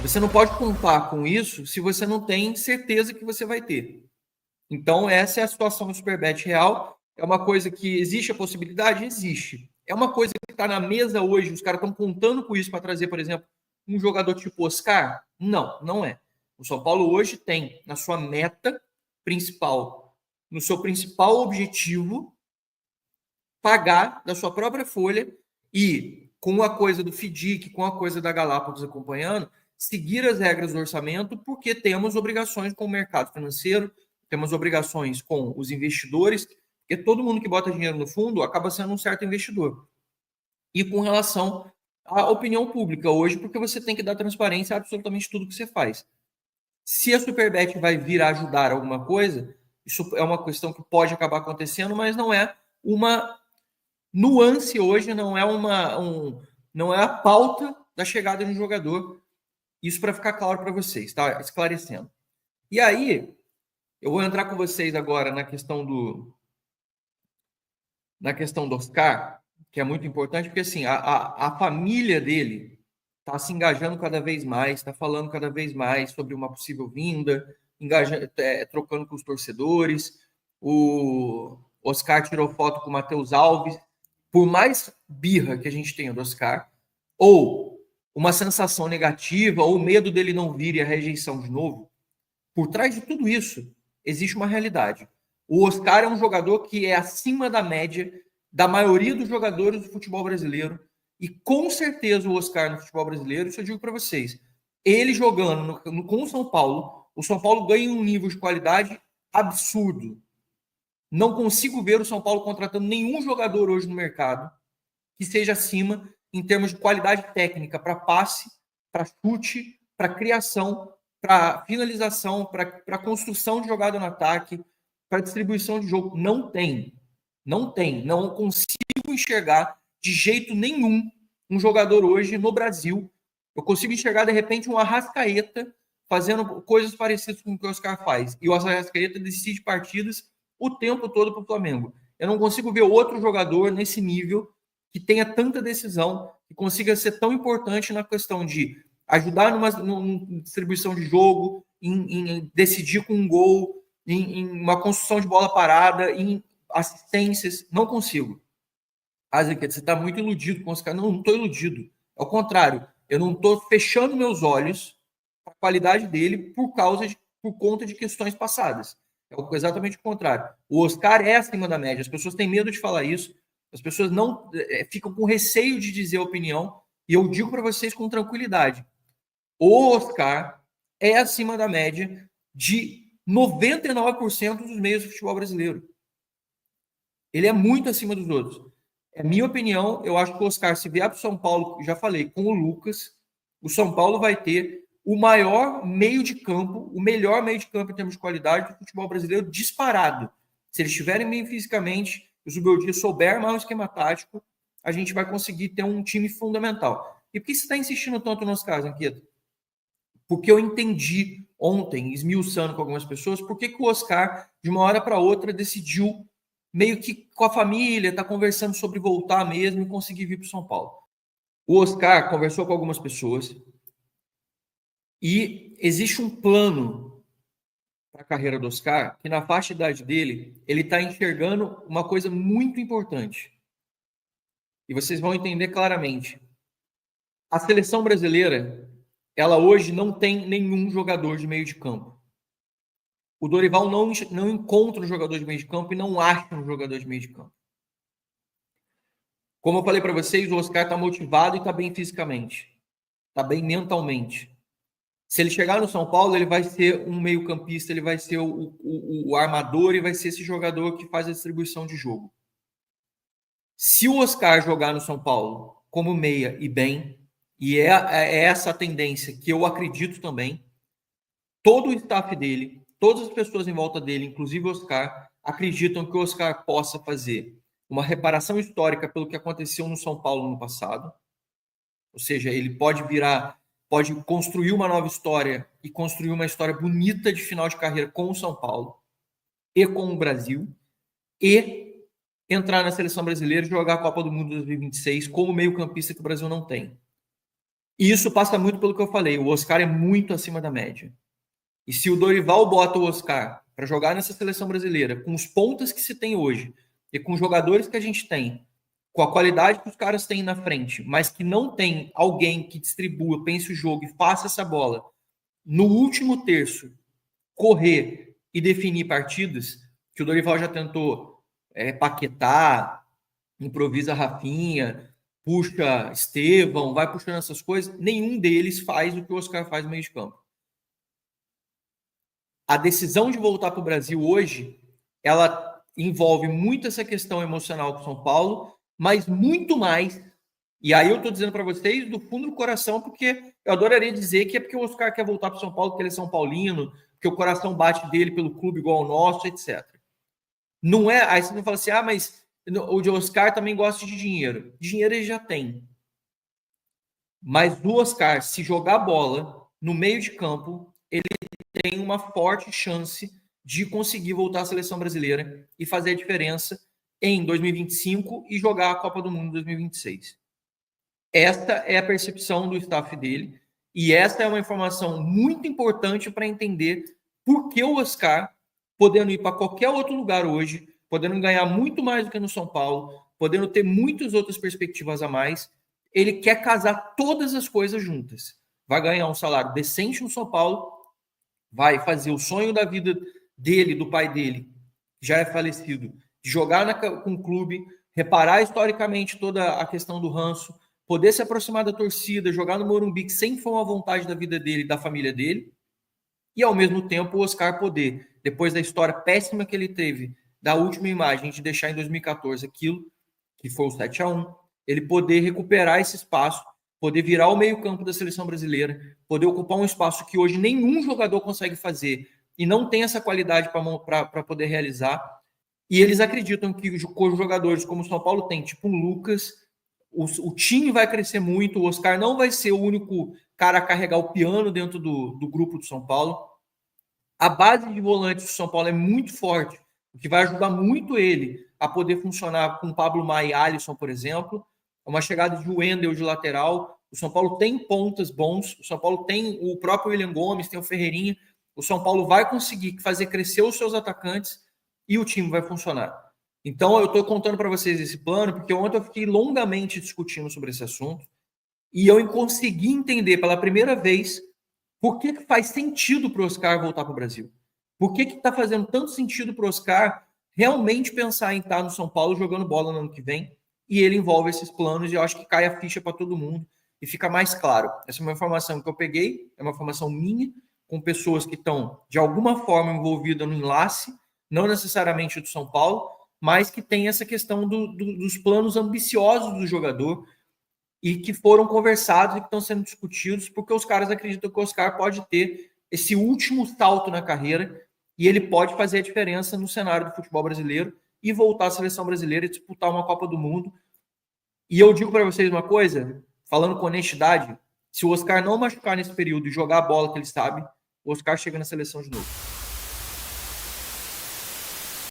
Você não pode contar com isso se você não tem certeza que você vai ter. Então, essa é a situação do Superbet real. É uma coisa que existe a possibilidade? Existe. É uma coisa que está na mesa hoje, os caras estão contando com isso para trazer, por exemplo, um jogador tipo Oscar? Não, não é. O São Paulo hoje tem na sua meta principal, no seu principal objetivo, pagar da sua própria folha e, com a coisa do FDIC, com a coisa da Galápagos acompanhando, seguir as regras do orçamento, porque temos obrigações com o mercado financeiro, temos obrigações com os investidores, porque todo mundo que bota dinheiro no fundo acaba sendo um certo investidor. E com relação à opinião pública hoje, porque você tem que dar transparência a absolutamente tudo que você faz. Se a Superbet vai vir a ajudar alguma coisa, isso é uma questão que pode acabar acontecendo, mas não é uma nuance hoje, não é a pauta da chegada de um jogador. Isso para ficar claro para vocês, tá? Esclarecendo. E aí, eu vou entrar com vocês agora na questão do Oscar, que é muito importante, porque assim, a família dele está se engajando cada vez mais, está falando cada vez mais sobre uma possível vinda, trocando com os torcedores. O Oscar tirou foto com o Matheus Alves. Por mais birra que a gente tenha do Oscar, ou uma sensação negativa, ou medo dele não vir e a rejeição de novo, por trás de tudo isso, existe uma realidade. O Oscar é um jogador que é acima da média da maioria dos jogadores do futebol brasileiro. E com certeza o Oscar no futebol brasileiro, isso eu digo para vocês, ele jogando com o São Paulo ganha um nível de qualidade absurdo. Não consigo ver o São Paulo contratando nenhum jogador hoje no mercado que seja acima em termos de qualidade técnica para passe, para chute, para criação, para finalização, para construção de jogada no ataque, para distribuição de jogo. Não tem. Não tem. Não consigo enxergar de jeito nenhum um jogador hoje no Brasil. Eu consigo enxergar, de repente, um Arrascaeta fazendo coisas parecidas com o que o Oscar faz. E o Arrascaeta decide partidas o tempo todo para o Flamengo. Eu não consigo ver outro jogador nesse nível que tenha tanta decisão, que consiga ser tão importante na questão de ajudar numa distribuição de jogo, em decidir com um gol, em uma construção de bola parada, em assistências. Não consigo. Azequeta, você está muito iludido com os caras. Não estou iludido. Ao contrário, eu não estou fechando meus olhos para a qualidade dele por conta de questões passadas. É exatamente o contrário. O Oscar é acima da média. As pessoas têm medo de falar isso. As pessoas não ficam com receio de dizer a opinião. E eu digo para vocês com tranquilidade. O Oscar é acima da média de 99% dos meios do futebol brasileiro. Ele é muito acima dos outros. É minha opinião, eu acho que o Oscar, se vier para o São Paulo, já falei, com o Lucas, o São Paulo vai ter o maior meio de campo, o melhor meio de campo em termos de qualidade do futebol brasileiro disparado. Se eles estiverem bem fisicamente, o Zubeldia souber armar um esquema tático, a gente vai conseguir ter um time fundamental. E por que você está insistindo tanto no Oscar, Zanqueta? Porque eu entendi ontem, esmiuçando com algumas pessoas, por que o Oscar, de uma hora para outra, decidiu meio que com a família, tá conversando sobre voltar mesmo e conseguir vir para São Paulo. O Oscar conversou com algumas pessoas e existe um plano para a carreira do Oscar que na faixa de idade dele, ele está enxergando uma coisa muito importante. E vocês vão entender claramente. A seleção brasileira, ela hoje não tem nenhum jogador de meio de campo. O Dorival não encontra um jogador de meio de campo e não acha um jogador de meio de campo. Como eu falei para vocês, o Oscar está motivado e está bem fisicamente. Está bem mentalmente. Se ele chegar no São Paulo, ele vai ser um meio-campista, ele vai ser o armador e vai ser esse jogador que faz a distribuição de jogo. Se o Oscar jogar no São Paulo como meia e bem, e é essa a tendência que eu acredito também, todo o staff dele, todas as pessoas em volta dele, inclusive o Oscar, acreditam que o Oscar possa fazer uma reparação histórica pelo que aconteceu no São Paulo no passado. Ou seja, ele pode construir uma nova história e construir uma história bonita de final de carreira com o São Paulo e com o Brasil e entrar na seleção brasileira e jogar a Copa do Mundo 2026 como meio-campista que o Brasil não tem. E isso passa muito pelo que eu falei, o Oscar é muito acima da média. E se o Dorival bota o Oscar para jogar nessa seleção brasileira, com os pontos que se tem hoje, e com os jogadores que a gente tem, com a qualidade que os caras têm na frente, mas que não tem alguém que distribua, pense o jogo e faça essa bola no último terço correr e definir partidas, que o Dorival já tentou Paquetá, improvisa Rafinha, puxa Estevão, vai puxando essas coisas, nenhum deles faz o que o Oscar faz no meio de campo. A decisão de voltar para o Brasil hoje, ela envolve muito essa questão emocional com São Paulo, mas muito mais. E aí eu estou dizendo para vocês do fundo do coração, porque eu adoraria dizer que é porque o Oscar quer voltar para São Paulo, porque ele é São Paulino, porque o coração bate dele pelo clube igual ao nosso, etc. Não é. Aí você não fala assim, mas o Oscar também gosta de dinheiro. Dinheiro ele já tem. Mas o Oscar, se jogar bola no meio de campo, ele tem uma forte chance de conseguir voltar à seleção brasileira e fazer a diferença em 2025 e jogar a Copa do Mundo em 2026. Esta é a percepção do staff dele e esta é uma informação muito importante para entender por que o Oscar, podendo ir para qualquer outro lugar hoje, podendo ganhar muito mais do que no São Paulo, podendo ter muitas outras perspectivas a mais, ele quer casar todas as coisas juntas. Vai ganhar um salário decente no São Paulo, vai fazer o sonho da vida dele, do pai dele, que já é falecido, de jogar com o clube, reparar historicamente toda a questão do ranço, poder se aproximar da torcida, jogar no Morumbi, que sempre foi uma vontade da vida dele e da família dele, e ao mesmo tempo o Oscar poder, depois da história péssima que ele teve, da última imagem, de deixar em 2014 aquilo, que foi o 7-1, ele poder recuperar esse espaço, poder virar o meio-campo da seleção brasileira, poder ocupar um espaço que hoje nenhum jogador consegue fazer e não tem essa qualidade para poder realizar. E eles acreditam que com jogadores como o São Paulo tem, tipo um Lucas, o time vai crescer muito, o Oscar não vai ser o único cara a carregar o piano dentro do grupo do São Paulo. A base de volantes do São Paulo é muito forte, o que vai ajudar muito ele a poder funcionar com Pablo Maia e Alisson, por exemplo. Uma chegada de Wendel de lateral. O São Paulo tem pontas bons, o São Paulo tem o próprio William Gomes, tem o Ferreirinha. O São Paulo vai conseguir fazer crescer os seus atacantes e o time vai funcionar. Então, eu estou contando para vocês esse plano, porque ontem eu fiquei longamente discutindo sobre esse assunto e eu consegui entender pela primeira vez por que faz sentido para o Oscar voltar para o Brasil. Por que está fazendo tanto sentido para o Oscar realmente pensar em estar no São Paulo jogando bola no ano que vem? E ele envolve esses planos e eu acho que cai a ficha para todo mundo e fica mais claro. Essa é uma informação que eu peguei, é uma informação minha, com pessoas que estão, de alguma forma, envolvidas no enlace, não necessariamente do São Paulo, mas que tem essa questão dos planos ambiciosos do jogador e que foram conversados e que estão sendo discutidos, porque os caras acreditam que o Oscar pode ter esse último salto na carreira e ele pode fazer a diferença no cenário do futebol brasileiro e voltar à seleção brasileira e disputar uma Copa do Mundo. E eu digo para vocês uma coisa, falando com honestidade, se o Oscar não machucar nesse período e jogar a bola que ele sabe, o Oscar chega na seleção de novo.